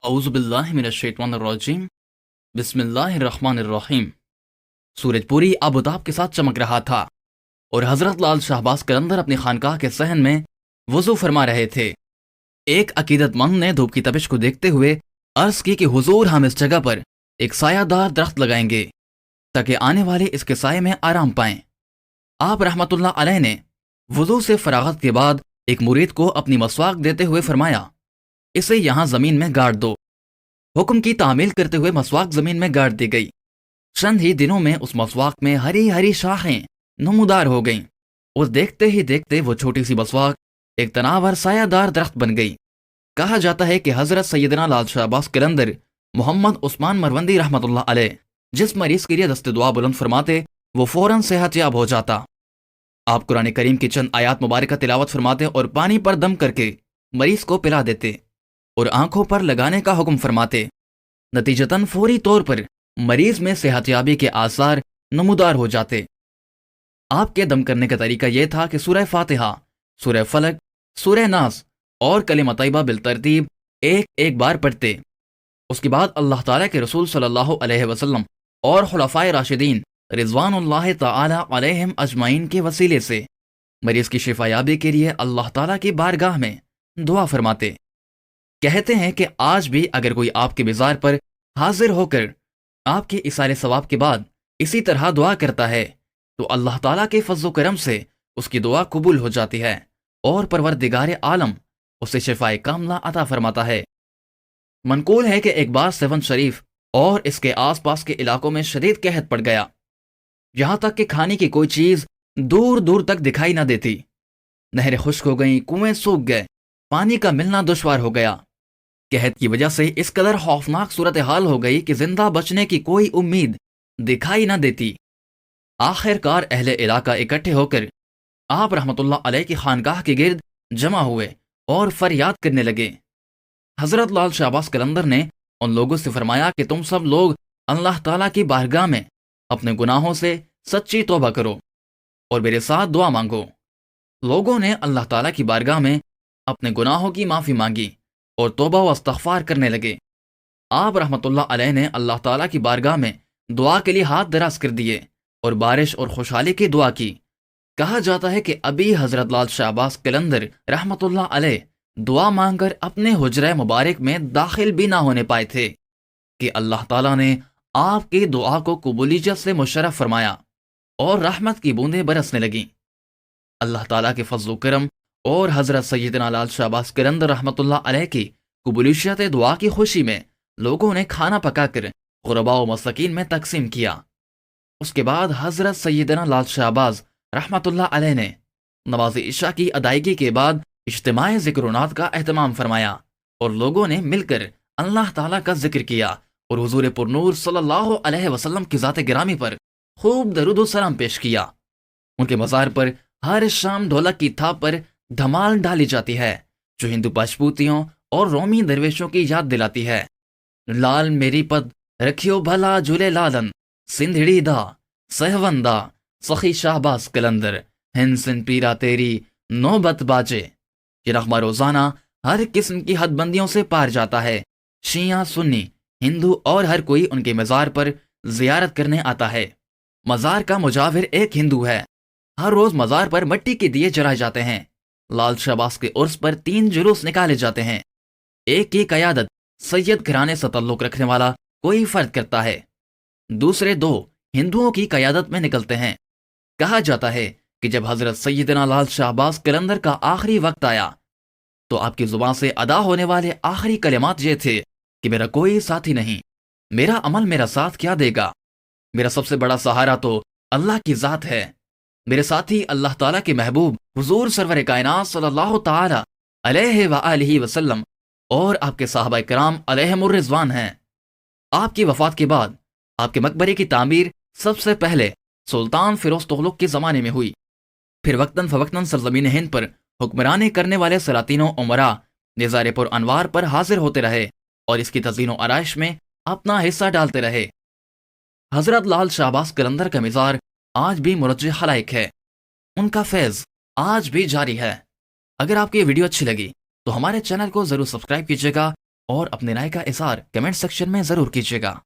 औज़ु बिल्लाहि मिनश्शैतानिर्रजीम बिस्मिल्लाहिर्रहमानिर्रहीम। सूरज पूरी आबोताब के साथ चमक रहा था और हज़रत लाल शाहबाज कलंदर अपनी खानकाह के सहन में वज़ू फरमा रहे थे। एक अकीदतमंद ने धूप की तपिश को देखते हुए अर्ज की कि हुजूर, हम इस जगह पर एक सायादार दरख्त लगाएंगे ताकि आने वाले इसके साये में आराम पाएं। आप रहमतुल्लाह अलैह ने वज़ू से फरागत के बाद एक मुरीद को अपनी मसवाक देते हुए फरमाया, इसे यहाँ जमीन में गाड़ दो। हुक्म की तामील करते हुए मसवाक जमीन में गाड़ दी गई। चंद ही दिनों में उस मसवाक में हरी हरी शाखें नमूदार हो गईं और देखते ही देखते वो छोटी सी मसवाक एक तनावर सायादार दरख्त बन गई। कहा जाता है कि हजरत सैयदना लाल शाहबाज कलंदर मोहम्मद उस्मान मरवंदी रहमतुल्लाह अलैह जिस मरीज के लिए दस्ते दुआ बुलंद फरमाते वो फौरन सेहतयाब हो जाता। आप कुरान करीम की चंद आयात मुबारक तिलावत फरमाते और पानी पर दम करके मरीज को पिला देते और आंखों पर लगाने का हुक्म फरमाते। नतीजतन फौरी तौर पर मरीज में सेहतयाबी के आसार नमूदार हो जाते। आपके दम करने का तरीका यह था कि सूरह फातिहा, सूरह फलक, सूरह नास और कलिमा तैयबा बिलतरतीब एक एक बार पढ़ते। उसके बाद अल्लाह ताला के रसूल सल्लल्लाहु अलैहि वसल्लम और खुलफाए राशिदीन रिजवानुल्लाह ताला अलैहिम अजमाइन के वसीले से मरीज की शिफायाबी के लिए अल्लाह ताला की बारगाह में दुआ फरमाते। कहते हैं कि आज भी अगर कोई आपके बिजार पर हाजिर होकर आपके इसारे सवाब के बाद इसी तरह दुआ करता है तो अल्लाह ताला के फज़्ल करम से उसकी दुआ कबूल हो जाती है और परवरदिगार आलम उसे शिफाए कामला अता फरमाता है। मनकूल है कि एक बार सेवन शरीफ और इसके आसपास के इलाकों में शदीद कहत पड़ गया, यहां तक कि खाने की कोई चीज दूर दूर तक दिखाई ना देती। नहरें खुश्क हो गईं, कुएं सूख गए, पानी का मिलना दुश्वार हो गया। कहत की वजह से इस कदर खौफनाक सूरत हाल हो गई कि जिंदा बचने की कोई उम्मीद दिखाई ना देती। आखिरकार अहले इलाका इकट्ठे होकर आप रहमतुल्लाह अलैह की खानकाह के गिर्द जमा हुए और फरियाद करने लगे। हजरत लाल शाहबाज कलंदर ने उन लोगों से फरमाया कि तुम सब लोग अल्लाह ताला की बारगाह में अपने गुनाहों से सच्ची तौबा करो और मेरे साथ दुआ मांगो। लोगों ने अल्लाह ताला की बारगाह में अपने गुनाहों की माफी मांगी और तौबा व इस्तग़फ़ार करने लगे। आप रहमतुल्लाह अलैह ने अल्लाह ताला की बारगाह में दुआ के लिए हाथ दराज कर दिए और बारिश और खुशहाली की दुआ की। कहा जाता है कि अभी हजरत लाल शाहबाज कलंदर रहमतुल्लाह अलैह दुआ मांगकर अपने हुजरे मुबारक में दाखिल भी ना होने पाए थे कि अल्लाह ताला ने आपकी दुआ को कबूलियत से मुशर्रफ फरमाया और रहमत की बूंदें बरसने लगीं। अल्लाह ताला के फज़्ल करम और हजरत सैयदना लाल शाहबाज कलंदर रहमतुल्लाह अलैह की कबूलियत दुआ की खुशी में लोगों ने खाना पकाकर गुरबा व मसकीन में तकसीम किया। उसके बाद हजरत सैयदना लाल शाहबाज रहमतुल्लाह अलैह ने नमाज इशा की अदायगी के बाद इज्तिमाई ज़िक्र-ओ-नात का एहतमाम फरमाया और लोगों ने मिलकर अल्लाह ताला का जिक्र किया और हुजूर पुरनूर सल्लल्लाहु अलैहि वसल्लम की ज़ात गिरामी पर खूब दरूद व सलाम पेश किया। उनके मज़ार पर हर शाम ढोलक की थाप पर धमाल डाली जाती है जो हिंदू पशपूतियों और रोमी दरवेशों की याद दिलाती है। लाल मेरी पद रखियो भला झूले लालन, सिंधड़ी दा सहवंदा सखी शाहबाज कलंदर, हिंद सिंध पीरा तेरी नौबत बाजे। ये नगमा रोजाना हर किस्म की हदबंदियों से पार जाता है। शिया, सुन्नी, हिंदू और हर कोई उनके मज़ार पर जियारत करने आता है। मज़ार का मुजाविर एक हिंदू है। हर रोज मज़ार पर मिट्टी के दिए जलाए जाते हैं। लाल शाहबाज के उर्स पर 3 जुलूस निकाले जाते हैं। एक की क़यादत सैयद घराने से तल्लुक रखने वाला कोई फर्द करता है, दूसरे 2 हिंदुओं की क़यादत में निकलते हैं। कहा जाता है कि जब हजरत सैयदना लाल शाहबाज कलंदर का आखिरी वक्त आया तो आपकी जुबान से अदा होने वाले आखिरी कलिमात ये थे कि मेरा कोई साथी नहीं, मेरा अमल मेरा साथ क्या देगा, मेरा सबसे बड़ा सहारा तो अल्लाह की ज़ात है। मेरे साथी अल्लाह ताला के महबूब हुजूर सरवर कायनात सल्लल्लाहु ताला अलैहि व आलिहि वसल्लम और आपके साहबा किराम अलैहिमुर रिज़वान हैं। आपकी वफात के बाद आपके मकबरे की तामीर सबसे पहले सुल्तान फिरोज तुगलक के ज़माने में हुई। फिर वक्तन फवक्तन सरजमीन हिंद पर हुक्मरानी करने वाले सलातीनों उमरा निज़ारे पुर अनवार पर हाजिर होते रहे और इसकी तज़ीनो आराइश में अपना हिस्सा डालते रहे। हजरत लाल शाहबाज कलंदर का मिज़ार आज भी मुरज्जिह खलाइक है, उनका फैज़ आज भी जारी है। अगर आपको ये वीडियो अच्छी लगी तो हमारे चैनल को ज़रूर सब्सक्राइब कीजिएगा اور اپنے رائے کا اظہار کمنٹ سیکشن میں ضرور کیجیے گا۔